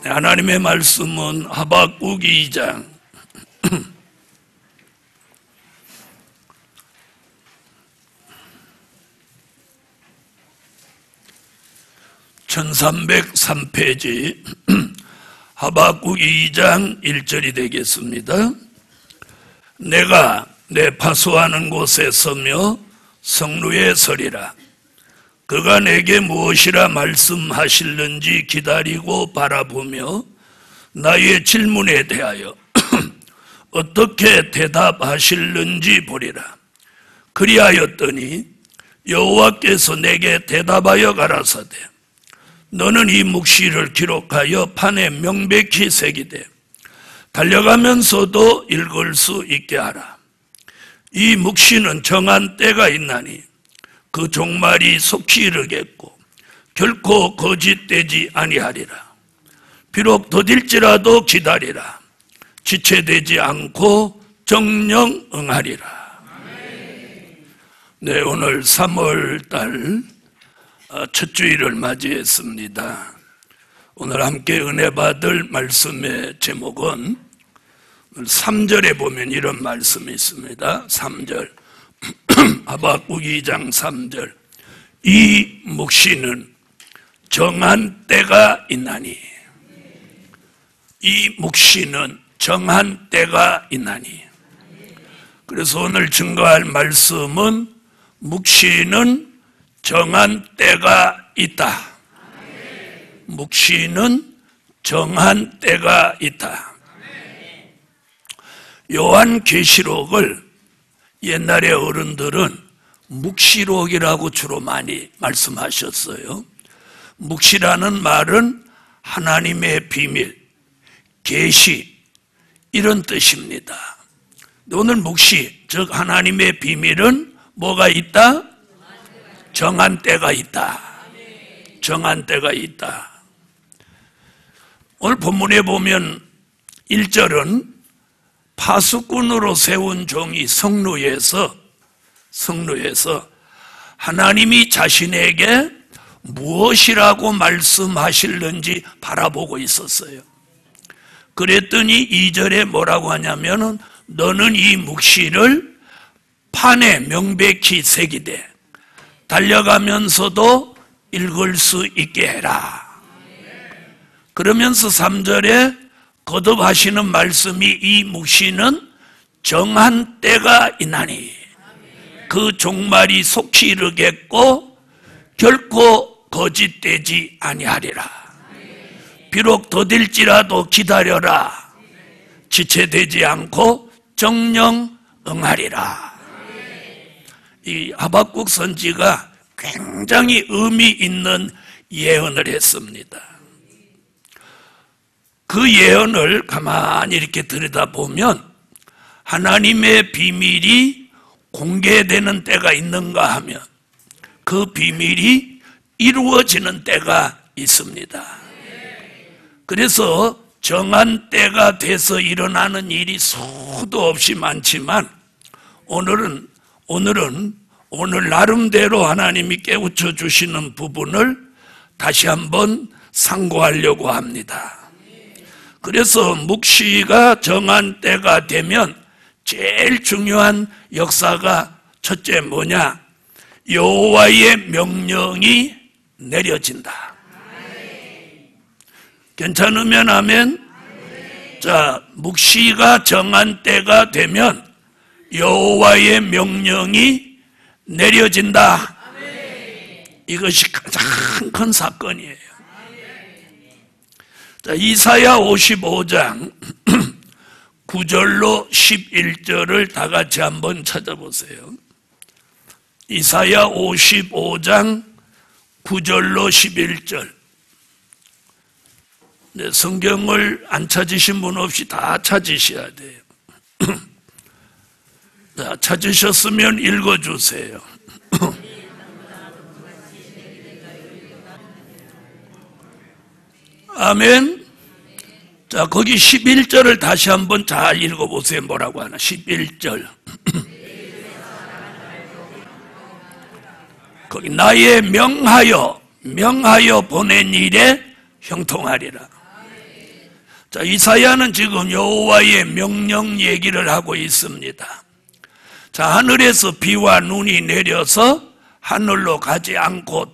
하나님의 말씀은 하박국 2장 1303페이지 하박국 2장 1절이 되겠습니다. 내가 내 파수하는 곳에 서며 성루에 서리라. 그가 내게 무엇이라 말씀하실는지 기다리고 바라보며 나의 질문에 대하여 어떻게 대답하실는지 보리라. 그리하였더니 여호와께서 내게 대답하여 가라사대 너는 이 묵시를 기록하여 판에 명백히 새기되 달려가면서도 읽을 수 있게 하라. 이 묵시는 정한 때가 있나니 그 종말이 속히 이르겠고 결코 거짓되지 아니하리라. 비록 더딜지라도 기다리라. 지체되지 않고 정령 응하리라. 네, 오늘 3월달 첫 주일을 맞이했습니다. 오늘 함께 은혜 받을 말씀의 제목은 3절에 보면 이런 말씀이 있습니다. 3절 하박국 2장 3절 이 묵시는 정한 때가 있나니 이 묵시는 정한 때가 있나니. 그래서 오늘 증거할 말씀은 묵시는 정한 때가 있다. 묵시는 정한 때가 있다. 요한계시록을 옛날에 어른들은 묵시록이라고 주로 많이 말씀하셨어요. 묵시라는 말은 하나님의 비밀, 계시 이런 뜻입니다. 오늘 묵시, 즉 하나님의 비밀은 뭐가 있다? 정한 때가 있다. 정한 때가 있다. 오늘 본문에 보면 1절은 파수꾼으로 세운 종이 성루에서 하나님이 자신에게 무엇이라고 말씀하실는지 바라보고 있었어요. 그랬더니 2절에 뭐라고 하냐면은 너는 이 묵시를 판에 명백히 새기되 달려가면서도 읽을 수 있게 해라. 그러면서 3절에 거듭하시는 말씀이 이 묵시는 정한 때가 있나니 그 종말이 속히 이르겠고 결코 거짓되지 아니하리라. 비록 더딜지라도 기다려라. 지체되지 않고 정령 응하리라. 이 하박국 선지가 굉장히 의미 있는 예언을 했습니다. 그 예언을 가만히 이렇게 들여다보면 하나님의 비밀이 공개되는 때가 있는가 하면 그 비밀이 이루어지는 때가 있습니다. 그래서 정한 때가 돼서 일어나는 일이 수도 없이 많지만 오늘 나름대로 하나님이 깨우쳐 주시는 부분을 다시 한번 상고하려고 합니다. 그래서 묵시가 정한 때가 되면 제일 중요한 역사가 첫째 뭐냐? 여호와의 명령이 내려진다. 괜찮으면 아멘. 자, 묵시가 정한 때가 되면 여호와의 명령이 내려진다. 이것이 가장 큰 사건이에요. 자, 이사야 55장 9절로 11절을 다 같이 한번 찾아보세요. 이사야 55장 9절로 11절. 네, 성경을 안 찾으신 분 없이 다 찾으셔야 돼요. 자, 찾으셨으면 읽어주세요. 아멘. 자, 거기 11절을 다시 한번 잘 읽어보세요. 뭐라고 하나? 11절. 거기 나의 명하여 보낸 일에 형통하리라. 자, 이사야는 지금 여호와의 명령 얘기를 하고 있습니다. 자, 하늘에서 비와 눈이 내려서 하늘로 가지 않고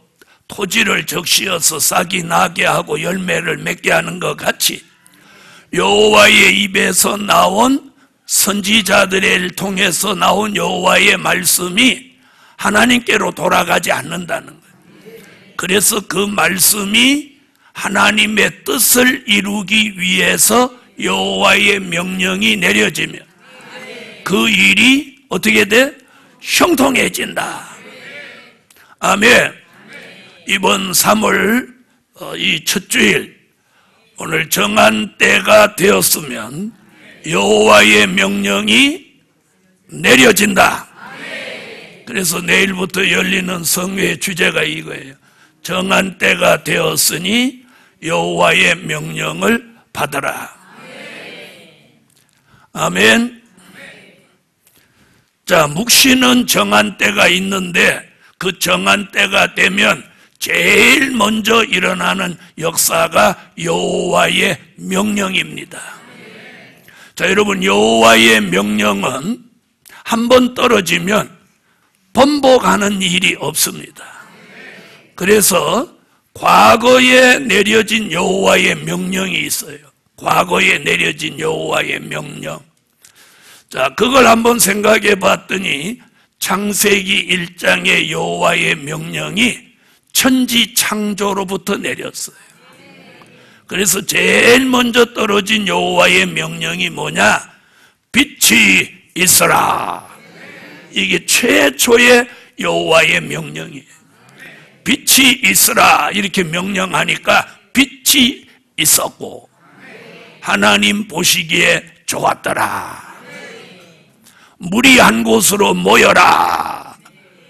토지를 적시어서 싹이 나게 하고 열매를 맺게 하는 것 같이 여호와의 입에서 나온 선지자들을 통해서 나온 여호와의 말씀이 하나님께로 돌아가지 않는다는 거예요. 그래서 그 말씀이 하나님의 뜻을 이루기 위해서 여호와의 명령이 내려지면 그 일이 어떻게 돼? 형통해진다. 아멘. 이번 3월 이 첫 주일 오늘 정한 때가 되었으면 여호와의 명령이 내려진다. 그래서 내일부터 열리는 성회의 주제가 이거예요. 정한 때가 되었으니 여호와의 명령을 받아라. 아멘. 자, 묵시는 정한 때가 있는데 그 정한 때가 되면 제일 먼저 일어나는 역사가 여호와의 명령입니다. 자, 여러분, 여호와의 명령은 한번 떨어지면 번복하는 일이 없습니다. 그래서 과거에 내려진 여호와의 명령이 있어요. 과거에 내려진 여호와의 명령. 자, 그걸 한번 생각해 봤더니 창세기 1장의 여호와의 명령이 천지 창조로부터 내렸어요. 그래서 제일 먼저 떨어진 여호와의 명령이 뭐냐? 빛이 있어라. 이게 최초의 여호와의 명령이에요. 빛이 있으라 이렇게 명령하니까 빛이 있었고 하나님 보시기에 좋았더라. 물이 한 곳으로 모여라.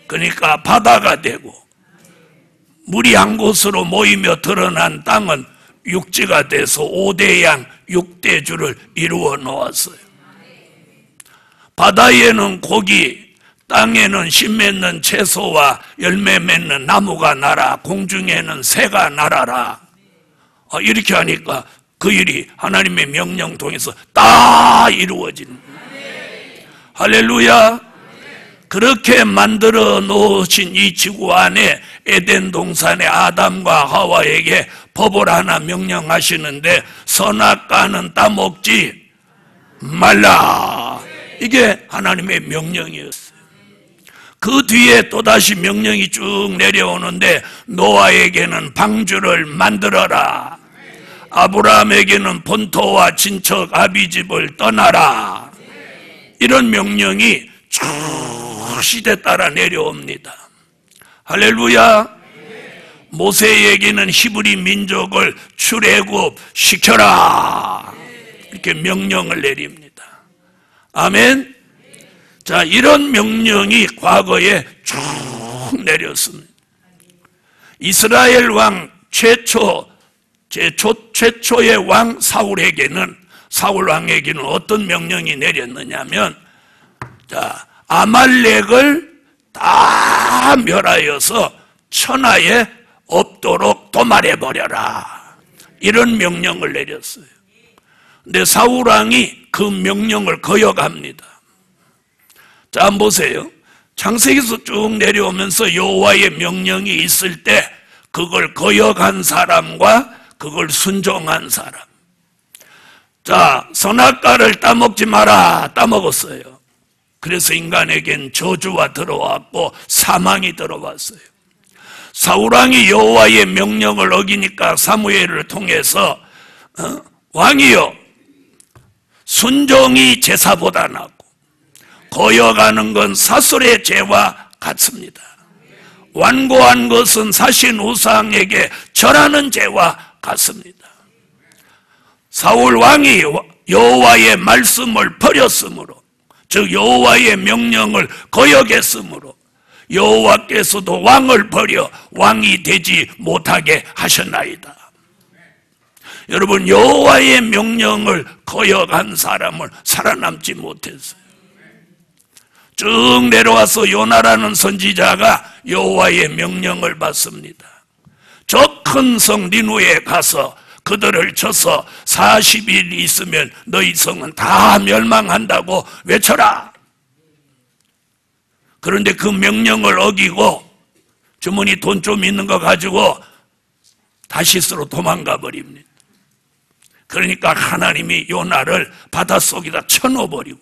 그러니까 바다가 되고 물이 한 곳으로 모이며 드러난 땅은 육지가 돼서 5대양 6대주를 이루어 놓았어요. 바다에는 고기, 땅에는 씨 맺는 채소와 열매 맺는 나무가 나라, 공중에는 새가 날아라. 이렇게 하니까 그 일이 하나님의 명령 통해서 다 이루어지는 거예요. 할렐루야. 그렇게 만들어 놓으신 이 지구 안에 에덴 동산의 아담과 하와에게 법을 하나 명령하시는데 선악과는 따먹지 말라. 이게 하나님의 명령이었어요. 그 뒤에 또다시 명령이 쭉 내려오는데 노아에게는 방주를 만들어라. 아브라함에게는 본토와 친척 아비집을 떠나라. 이런 명령이 쭉 시대 따라 내려옵니다. 할렐루야. 모세에게는 히브리 민족을 출애굽 시켜라. 이렇게 명령을 내립니다. 아멘. 자, 이런 명령이 과거에 쭉 내렸습니다. 이스라엘 왕 최초의 왕 사울 왕에게는 어떤 명령이 내렸느냐면, 자, 아말렉을 다 멸하여서 천하에 없도록 도말해버려라. 이런 명령을 내렸어요. 근데 사울 왕이 그 명령을 거역합니다. 자, 한번 보세요. 창세기에서 쭉 내려오면서 여호와의 명령이 있을 때 그걸 거역한 사람과 그걸 순종한 사람. 자, 선악과를 따먹지 마라. 따먹었어요. 그래서 인간에겐 저주가 들어왔고 사망이 들어왔어요. 사울왕이 여호와의 명령을 어기니까 사무엘을 통해서 왕이여, 순종이 제사보다 낫고 거역하는 건 사슬의 죄와 같습니다. 완고한 것은 사신 우상에게 절하는 죄와 같습니다. 사울 왕이 여호와의 말씀을 버렸으므로, 즉 여호와의 명령을 거역했으므로 여호와께서도 왕을 버려 왕이 되지 못하게 하셨나이다. 여러분, 여호와의 명령을 거역한 사람은 살아남지 못했어요. 쭉 내려와서 요나라는 선지자가 여호와의 명령을 받습니다. 저 큰 성 니누에 가서 그들을 쳐서 40일 있으면 너희 성은 다 멸망한다고 외쳐라. 그런데 그 명령을 어기고 주머니 돈 좀 있는 거 가지고 다시스로 도망가 버립니다. 그러니까 하나님이 요나를 바닷속에다 쳐넣어버리고,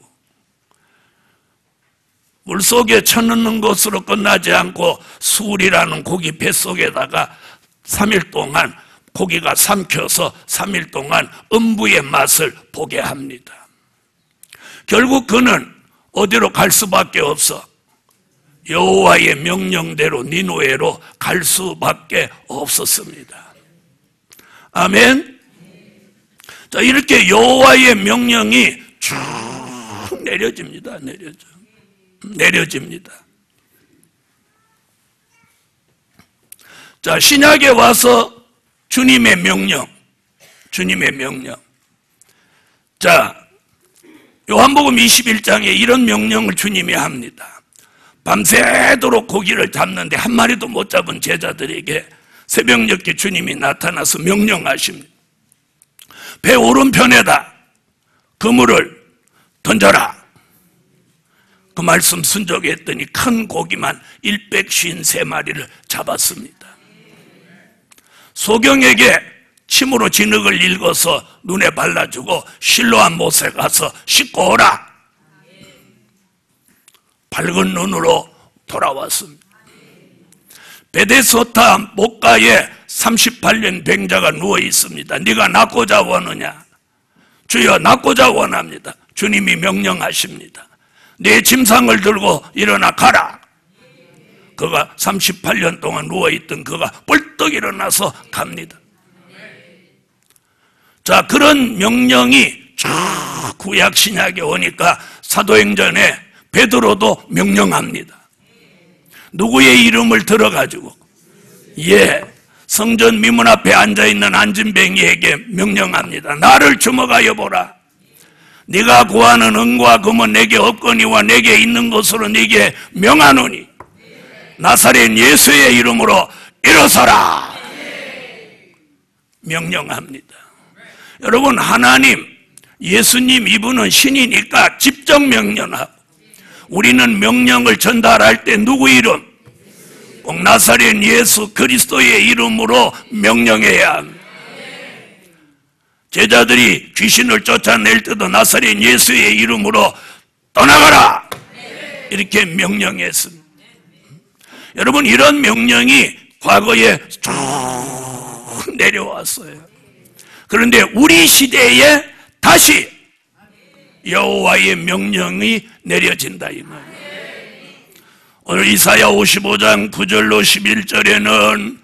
물속에 쳐넣는 것으로 끝나지 않고 술이라는 고기 뱃속에다가 3일 동안 고기가 삼켜서 3일 동안 음부의 맛을 보게 합니다. 결국 그는 어디로 갈 수밖에 없어. 여호와의 명령대로 니느웨로 갈 수밖에 없었습니다. 아멘. 자, 이렇게 여호와의 명령이 쭉 내려집니다. 내려집니다. 자, 신약에 와서 주님의 명령. 자, 요한복음 21장에 이런 명령을 주님이 합니다. 밤새도록 고기를 잡는데 한 마리도 못 잡은 제자들에게 새벽녘에 주님이 나타나서 명령하십니다. 배 오른편에다 그물을 던져라. 그 말씀 순종했더니 큰 고기만 153마리를 잡았습니다. 소경에게 침으로 진흙을 읽어서 눈에 발라주고 실로암 못에 가서 씻고 오라. 밝은 눈으로 돌아왔습니다. 베데소타 목가에 38년 병자가 누워 있습니다. 네가 낫고자 원하느냐? 주여, 낫고자 원합니다. 주님이 명령하십니다. 네 침상을 들고 일어나 가라. 그가 38년 동안 누워있던 그가 벌떡 일어나서 갑니다. 자, 그런 명령이 쭉 구약 신약에 오니까 사도행전에 베드로도 명령합니다. 누구의 이름을 들어가지고, 성전 미문 앞에 앉아있는 안진뱅이에게 명령합니다. 나를 주목하여 보라. 네가 구하는 은과 금은 내게 없거니와 내게 있는 것으로 네게 명하노니 나사렛 예수의 이름으로 일어서라. 명령합니다. 여러분, 하나님, 예수님 이분은 신이니까 직접 명령하고, 우리는 명령을 전달할 때 누구 이름? 꼭 나사렛 예수 그리스도의 이름으로 명령해야 합니다. 제자들이 귀신을 쫓아낼 때도 나사렛 예수의 이름으로 떠나가라, 이렇게 명령했습니다. 여러분, 이런 명령이 과거에 쭉 내려왔어요. 그런데 우리 시대에 다시 여호와의 명령이 내려진다 이 말이에요. 오늘 이사야 55장 9절로 11절에는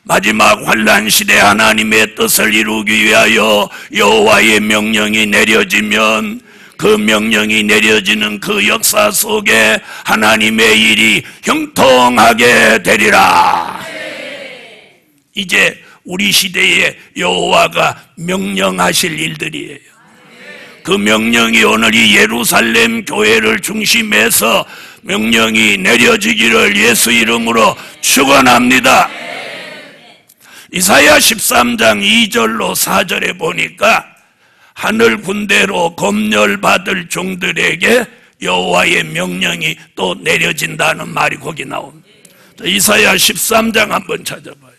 마지막 환난 시대 하나님의 뜻을 이루기 위하여 여호와의 명령이 내려지면 그 명령이 내려지는 그 역사 속에 하나님의 일이 형통하게 되리라. 이제 우리 시대에 여호와가 명령하실 일들이에요. 그 명령이 오늘 이 예루살렘 교회를 중심해서 명령이 내려지기를 예수 이름으로 축원합니다. 이사야 13장 2절로 4절에 보니까 하늘 군대로 검열받을 종들에게 여호와의 명령이 또 내려진다는 말이 거기 나옵니다. 이사야 13장 한번 찾아봐요.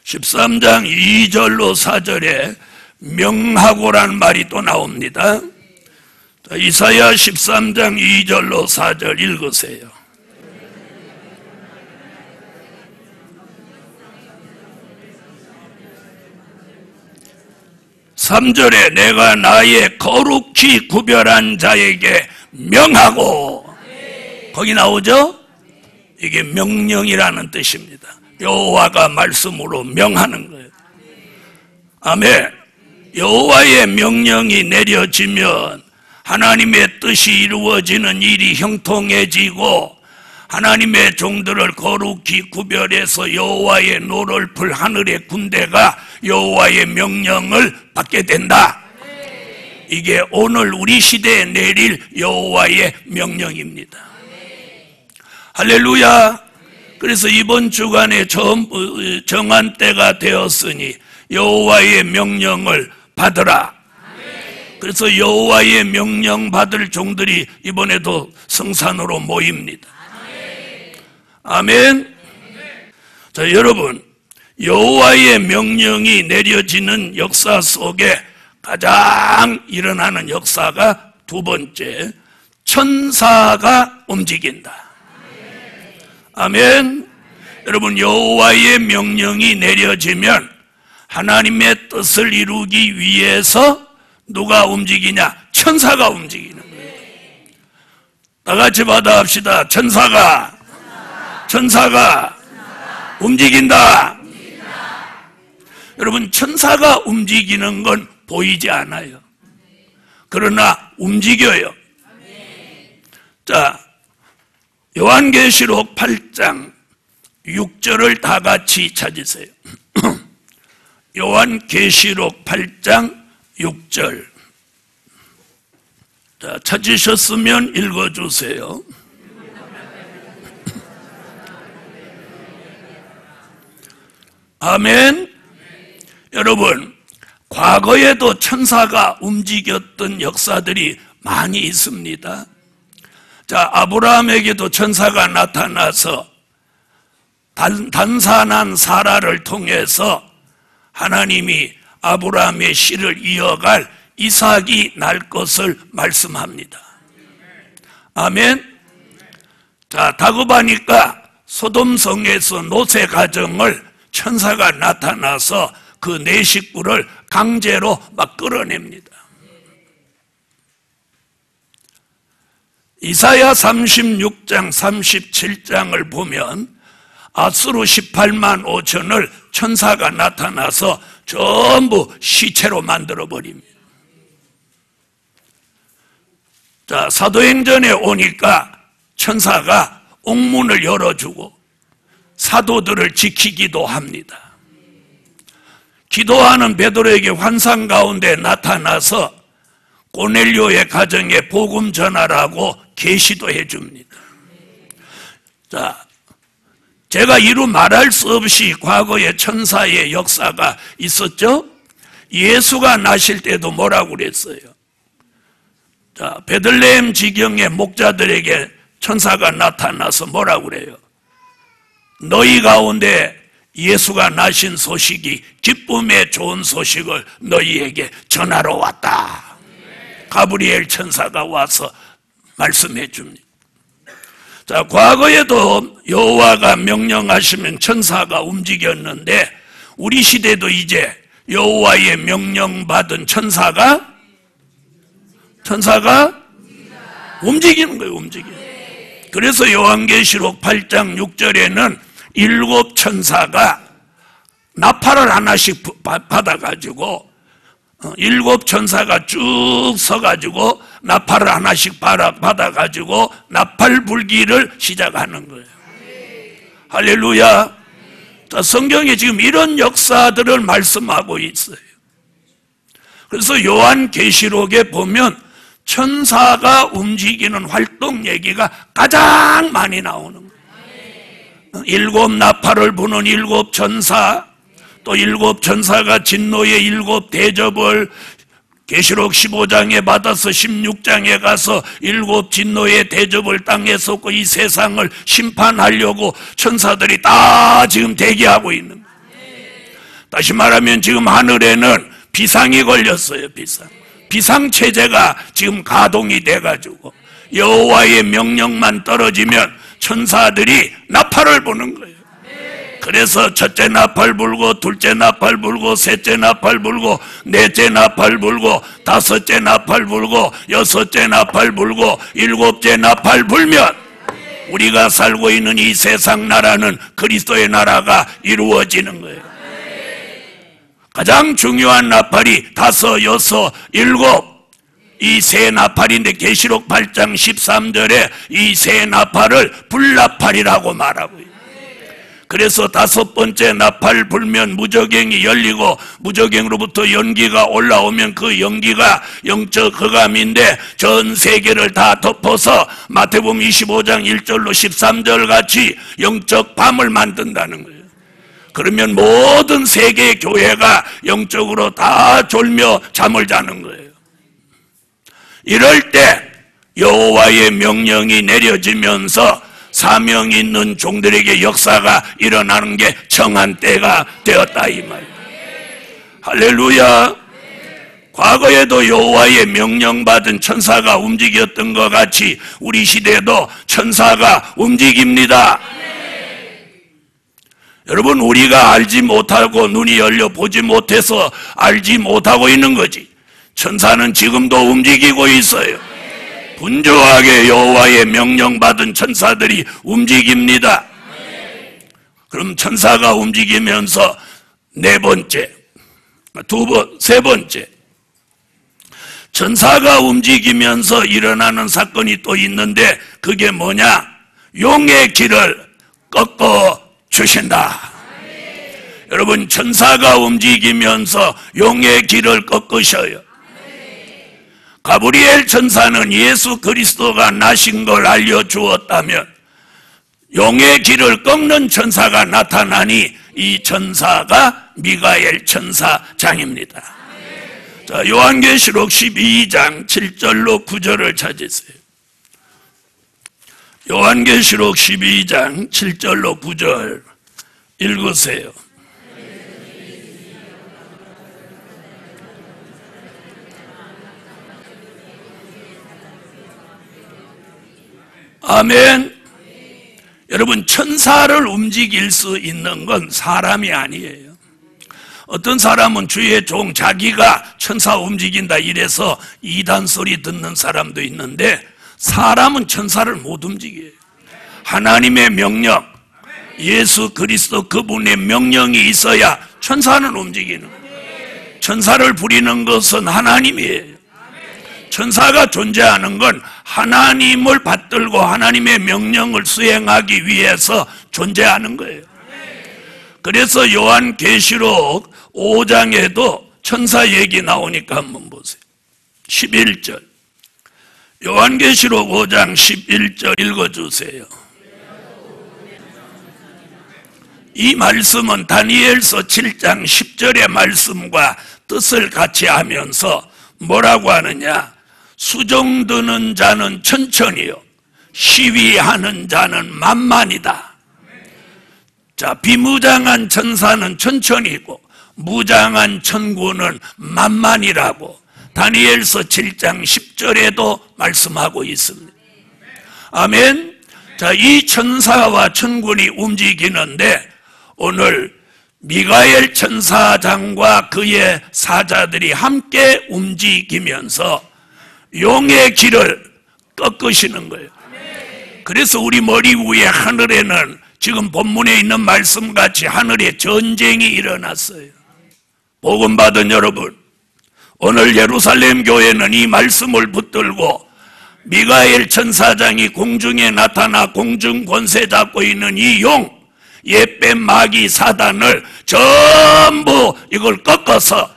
13장 2절로 4절에 명하고란 말이 또 나옵니다. 이사야 13장 2절로 4절 읽으세요. (3절에) 내가 나의 거룩히 구별한 자에게 명하고, 거기 나오죠? 이게 명령이라는 뜻입니다. 여호와가 말씀으로 명하는 거예요. 아멘. 여호와의 명령이 내려지면 하나님의 뜻이 이루어지는 일이 형통해지고, 하나님의 종들을 거룩히 구별해서 여호와의 노를 풀 하늘의 군대가 여호와의 명령을 받게 된다. 이게 오늘 우리 시대에 내릴 여호와의 명령입니다. 할렐루야. 그래서 이번 주간에 정한 때가 되었으니 여호와의 명령을 받으라. 그래서 여호와의 명령 받을 종들이 이번에도 성산으로 모입니다. 아멘. 자, 여러분, 여호와의 명령이 내려지는 역사 속에 가장 일어나는 역사가 두 번째, 천사가 움직인다. 아멘. 여러분, 여호와의 명령이 내려지면 하나님의 뜻을 이루기 위해서 누가 움직이냐? 천사가 움직이는 거예요. 다 같이 받아합시다. 천사가 움직인다. 여러분, 천사가 움직이는 건 보이지 않아요. 그러나 움직여요. 자, 요한계시록 8장 6절을 다 같이 찾으세요. 요한계시록 8장 6절. 자, 찾으셨으면 읽어주세요. 아멘. 여러분, 과거에도 천사가 움직였던 역사들이 많이 있습니다. 자, 아브라함에게도 천사가 나타나서 단산한 사라를 통해서 하나님이 아브라함의 씨를 이어갈 이삭이 날 것을 말씀합니다. 아멘. 자, 다급하니까 소돔성에서 노새 가정을 천사가 나타나서 그 네 식구를 강제로 막 끌어냅니다. 이사야 36장 37장을 보면 아수르 18만 5천을 천사가 나타나서 전부 시체로 만들어버립니다. 자, 사도행전에 오니까 천사가 옥문을 열어주고 사도들을 지키기도 합니다. 기도하는 베드로에게 환상 가운데 나타나서 고넬료의 가정에 복음 전하라고 계시도 해줍니다. 자, 제가 이루 말할 수 없이 과거에 천사의 역사가 있었죠. 예수가 나실 때도 뭐라고 그랬어요? 자, 베들레헴 지경의 목자들에게 천사가 나타나서 뭐라고 그래요? 너희 가운데 예수가 나신 소식이 기쁨의 좋은 소식을 너희에게 전하러 왔다. 가브리엘 천사가 와서 말씀해 줍니다. 자, 과거에도 여호와가 명령하시면 천사가 움직였는데 우리 시대도 이제 여호와의 명령받은 천사가 움직이는 거예요. 움직이는. 그래서 요한계시록 8장 6절에는 일곱 천사가 나팔을 하나씩 받아가지고 일곱 천사가 쭉 서가지고 나팔을 하나씩 받아가지고 나팔 불기를 시작하는 거예요. 할렐루야. 자, 성경에 지금 이런 역사들을 말씀하고 있어요. 그래서 요한계시록에 보면 천사가 움직이는 활동 얘기가 가장 많이 나오는 거예요. 일곱 나팔을 부는 일곱 천사, 또 일곱 천사가 진노의 일곱 대접을 계시록 15장에 받아서 16장에 가서 일곱 진노의 대접을 땅에 쏟고 이 세상을 심판하려고 천사들이 다 지금 대기하고 있는 거예요. 다시 말하면 지금 하늘에는 비상이 걸렸어요. 비상체제가 지금 가동이 돼가지고 여호와의 명령만 떨어지면 천사들이 나팔을 부는 거예요. 그래서 첫째 나팔 불고 둘째 나팔 불고 셋째 나팔 불고 넷째 나팔 불고 다섯째 나팔 불고 여섯째 나팔 불고 일곱째 나팔 불면 우리가 살고 있는 이 세상 나라는 그리스도의 나라가 이루어지는 거예요. 가장 중요한 나팔이 다섯, 여섯, 일곱 이 세 나팔인데 계시록 8장 13절에 이 세 나팔을 불나팔이라고 말하고 있어요. 그래서 다섯 번째 나팔 불면 무저갱이 열리고 무저갱으로부터 연기가 올라오면 그 연기가 영적 흑암인데 전 세계를 다 덮어서 마태복음 25장 1절로 13절 같이 영적 밤을 만든다는 거예요. 그러면 모든 세계 교회가 영적으로 다 졸며 잠을 자는 거예요. 이럴 때 여호와의 명령이 내려지면서 사명 있는 종들에게 역사가 일어나는 게 정한 때가 되었다 이 말이에요. 할렐루야. 과거에도 여호와의 명령받은 천사가 움직였던 것 같이 우리 시대에도 천사가 움직입니다. 여러분, 우리가 알지 못하고 눈이 열려 보지 못해서 알지 못하고 있는 거지. 천사는 지금도 움직이고 있어요. 분주하게 여호와의 명령받은 천사들이 움직입니다. 그럼 천사가 움직이면서 세 번째, 천사가 움직이면서 일어나는 사건이 또 있는데 그게 뭐냐? 용의 길을 꺾어 주신다. 여러분, 천사가 움직이면서 용의 길을 꺾으셔요. 가브리엘 천사는 예수 그리스도가 나신 걸 알려주었다면 용의 길을 꺾는 천사가 나타나니 이 천사가 미가엘 천사장입니다. 자, 요한계시록 12장 7절로 9절을 찾으세요. 요한계시록 12장 7절로 9절 읽으세요. 아멘. 여러분, 천사를 움직일 수 있는 건 사람이 아니에요. 어떤 사람은 주의 종 자기가 천사 움직인다 이래서 이단 소리 듣는 사람도 있는데 사람은 천사를 못 움직여요. 하나님의 명령, 예수 그리스도 그분의 명령이 있어야 천사는 움직이는 거예요. 천사를 부리는 것은 하나님이에요. 천사가 존재하는 건 하나님을 받들고 하나님의 명령을 수행하기 위해서 존재하는 거예요. 그래서 요한계시록 5장에도 천사 얘기 나오니까 한번 보세요. 11절. 요한계시록 5장 11절 읽어주세요. 이 말씀은 다니엘서 7장 10절의 말씀과 뜻을 같이 하면서 뭐라고 하느냐? 수종드는 자는 천천히요, 시위하는 자는 만만이다. 자, 비무장한 천사는 천천히고 무장한 천군은 만만이라고 다니엘서 7장 10절에도 말씀하고 있습니다. 아멘. 자, 이 천사와 천군이 움직이는데 오늘 미가엘 천사장과 그의 사자들이 함께 움직이면서 용의 길을 꺾으시는 거예요. 그래서 우리 머리 위에 하늘에는 지금 본문에 있는 말씀같이 하늘에 전쟁이 일어났어요. 복음 받은 여러분, 오늘 예루살렘 교회는 이 말씀을 붙들고 미가엘 천사장이 공중에 나타나 공중 권세 잡고 있는 이 용, 옛뱀 마귀 사단을 전부 이걸 꺾어서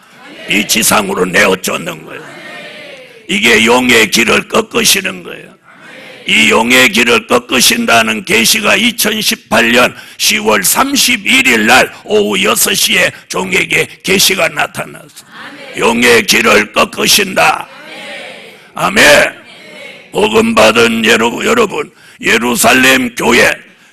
이 지상으로 내어쫓는 거예요. 이게 용의 길을 꺾으시는 거예요. 이 용의 길을 꺾으신다는 계시가 2018년 10월 31일 날 오후 6시에 종에게 계시가 나타났어요. 용의 길을 꺾으신다. 아멘. 복음 받은 여러분, 예루살렘 교회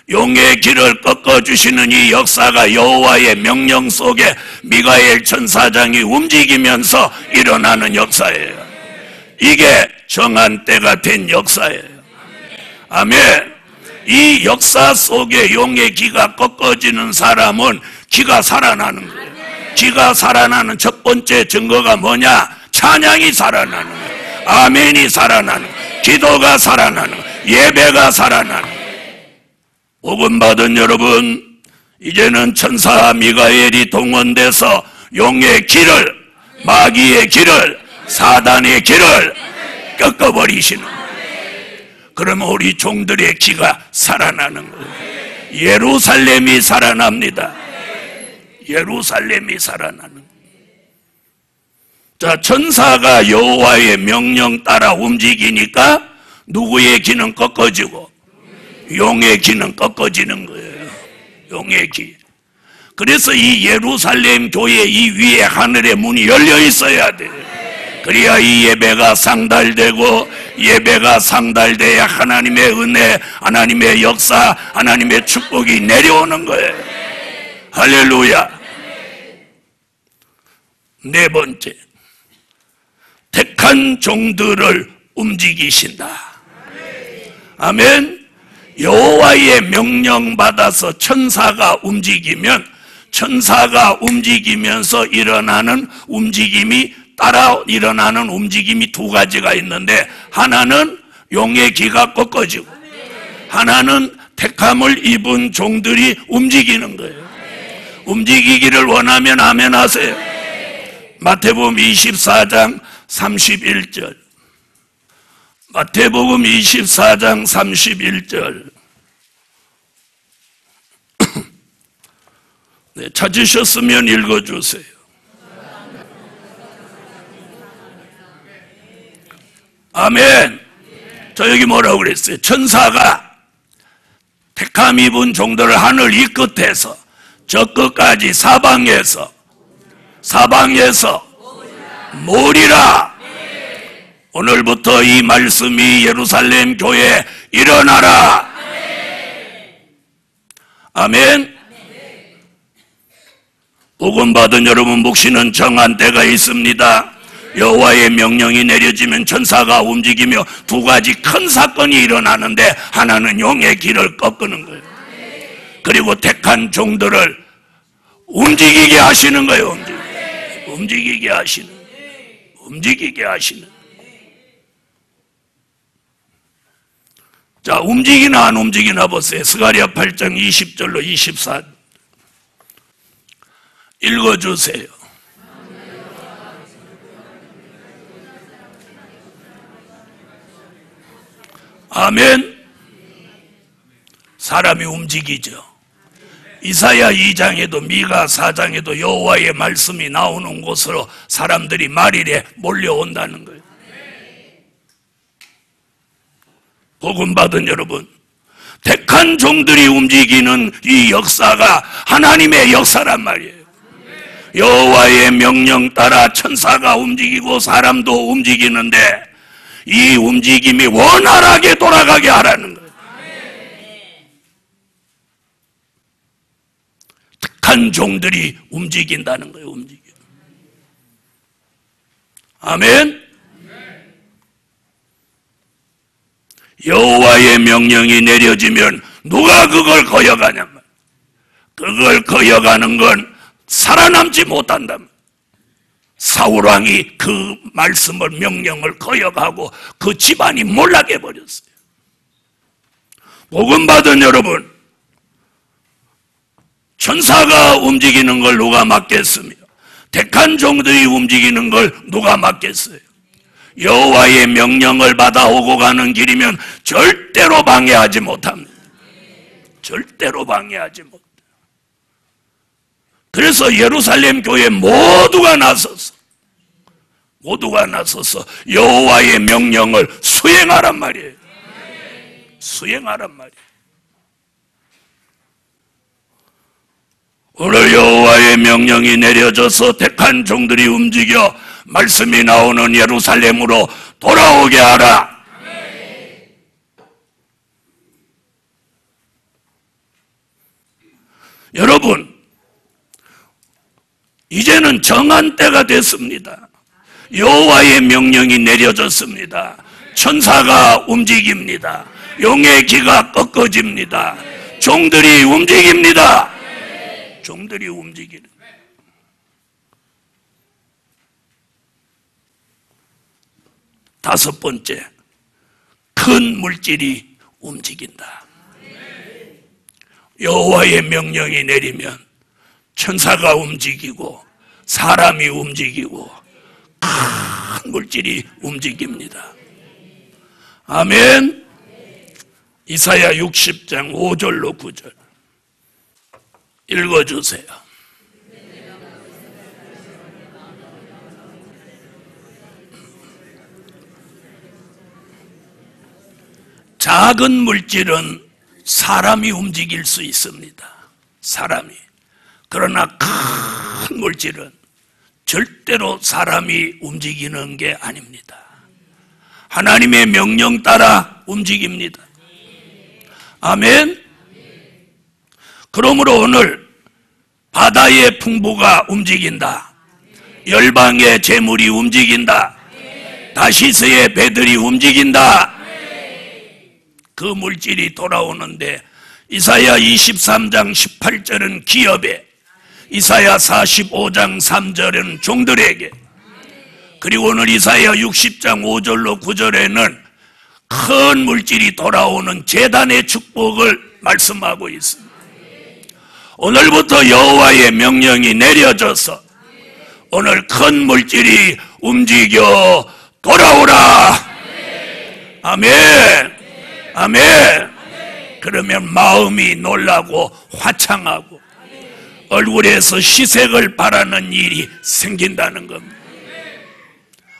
용의 길을 꺾어주시는 이 역사가 여호와의 명령 속에 미가엘 천사장이 움직이면서 일어나는 역사예요. 이게 정한 때가 된 역사예요. 아멘. 이 역사 속에 용의 기가 꺾어지는 사람은 기가 살아나는 거예요. 기가 살아나는 첫 번째 증거가 뭐냐? 찬양이 살아나는 거예요. 아멘이 살아나는 거예요. 기도가 살아나는 거예요. 예배가 살아나는 거예요. 복음 받은 여러분, 이제는 천사 미가엘이 동원돼서 용의 길을, 마귀의 길을, 사단의 길을 꺾어버리시는 거예요. 그러면 우리 종들의 기가 살아나는 거예요. 예루살렘이 살아납니다. 예루살렘이 살아나는 거예요. 자, 천사가 여호와의 명령 따라 움직이니까 누구의 기는 꺾어지고 용의 기는 꺾어지는 거예요. 용의 기. 그래서 이 예루살렘 교회 이 위에 하늘의 문이 열려 있어야 돼. 그래야 이 예배가 상달되고, 예배가 상달돼야 하나님의 은혜, 하나님의 역사, 하나님의 축복이 내려오는 거예요. 할렐루야. 네 번째, 택한 종들을 움직이신다. 아멘. 여호와의 명령 받아서 천사가 움직이면, 천사가 움직이면서 일어나는 움직임이, 따라 일어나는 움직임이 두 가지가 있는데, 하나는 용의 기가 꺾어지고, 하나는 택함을 입은 종들이 움직이는 거예요. 움직이기를 원하면 아멘 하세요. 마태복음 24장 31절. 마태복음 24장 31절. 네, 찾으셨으면 읽어주세요. 아멘. 저 여기 뭐라고 그랬어요? 천사가 택함 입은 종들을 하늘 이 끝에서 저 끝까지 사방에서 모으리라. 오늘부터 이 말씀이 예루살렘 교회에 일어나라. 아멘. 복음 받은 여러분 몫이는 정한 때가 있습니다. 여호와의 명령이 내려지면 천사가 움직이며 두 가지 큰 사건이 일어나는데, 하나는 용의 길을 꺾는 거예요. 그리고 택한 종들을 움직이게 하시는 거예요. 움직이게 하시는. 자, 움직이나 안 움직이나 보세요. 스가랴 8장 20절로 24 읽어주세요. 아멘. 사람이 움직이죠. 이사야 2장에도 미가 4장에도 여호와의 말씀이 나오는 곳으로 사람들이 말일에 몰려온다는 거예요. 복음 받은 여러분, 택한 종들이 움직이는 이 역사가 하나님의 역사란 말이에요. 여호와의 명령 따라 천사가 움직이고 사람도 움직이는데, 이 움직임이 원활하게 돌아가게 하라는 거예요. 택한 종들이 움직인다는 거예요. 아멘. 여호와의 명령이 내려지면 누가 그걸 거역하냐 말이에요. 그걸 거역하는 건 살아남지 못한다. 사울왕이 그 말씀을, 명령을 거역하고 그 집안이 몰락해 버렸어요. 복음 받은 여러분, 천사가 움직이는 걸 누가 막겠으며 택한 종들이 움직이는 걸 누가 막겠어요? 여호와의 명령을 받아 오고 가는 길이면 절대로 방해하지 못합니다. 절대로 방해하지 못해요. 그래서 예루살렘 교회 모두가 나서서 여호와의 명령을 수행하란 말이에요. 수행하란 말이에요. 오늘 여호와의 명령이 내려져서 택한 종들이 움직여 말씀이 나오는 예루살렘으로 돌아오게 하라. 여러분, 이제는 정한 때가 됐습니다. 여호와의 명령이 내려졌습니다. 천사가 움직입니다. 용의 기가 꺾어집니다. 종들이 움직입니다. 종들이 움직이는. 다섯 번째, 큰 물질이 움직인다. 여호와의 명령이 내리면 천사가 움직이고 사람이 움직이고 큰 물질이 움직입니다. 아멘. 이사야 60장 5절로 9절 읽어주세요. 작은 물질은 사람이 움직일 수 있습니다. 사람이. 그러나 큰 물질은 절대로 사람이 움직이는 게 아닙니다. 하나님의 명령 따라 움직입니다. 아멘. 그러므로 오늘 바다의 풍부가 움직인다. 열방의 재물이 움직인다. 다시스의 배들이 움직인다. 그 물질이 돌아오는데 이사야 23장 18절은 기업에, 이사야 45장 3절은 종들에게, 그리고 오늘 이사야 60장 5절로 9절에는 큰 물질이 돌아오는 제단의 축복을 말씀하고 있습니다. 오늘부터 여호와의 명령이 내려져서 오늘 큰 물질이 움직여 돌아오라. 아멘. 아멘. 그러면 마음이 놀라고 화창하고 얼굴에서 시색을 바라는 일이 생긴다는 겁니다.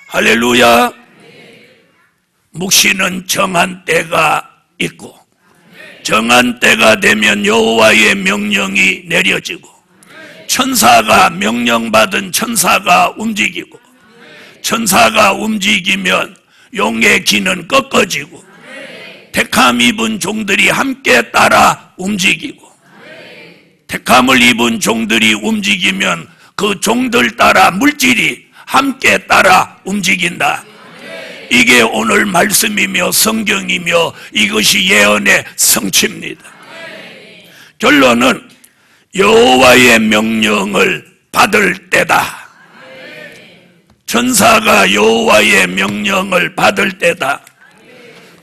할렐루야. 묵시는 정한 때가 있고 정한 때가 되면 여호와의 명령이 내려지고 천사가 명령받은 천사가 움직이고 천사가 움직이면 용의 기는 꺾어지고 택함 입은 종들이 함께 따라 움직이고 택함을 입은 종들이 움직이면 그 종들 따라 물질이 함께 따라 움직인다. 이게 오늘 말씀이며 성경이며 이것이 예언의 성취입니다. 결론은 여호와의 명령을 받을 때다. 천사가 여호와의 명령을 받을 때다.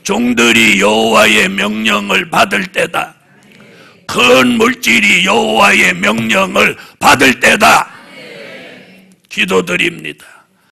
종들이 여호와의 명령을 받을 때다. 큰 물질이 여호와의 명령을 받을 때다. 기도드립니다.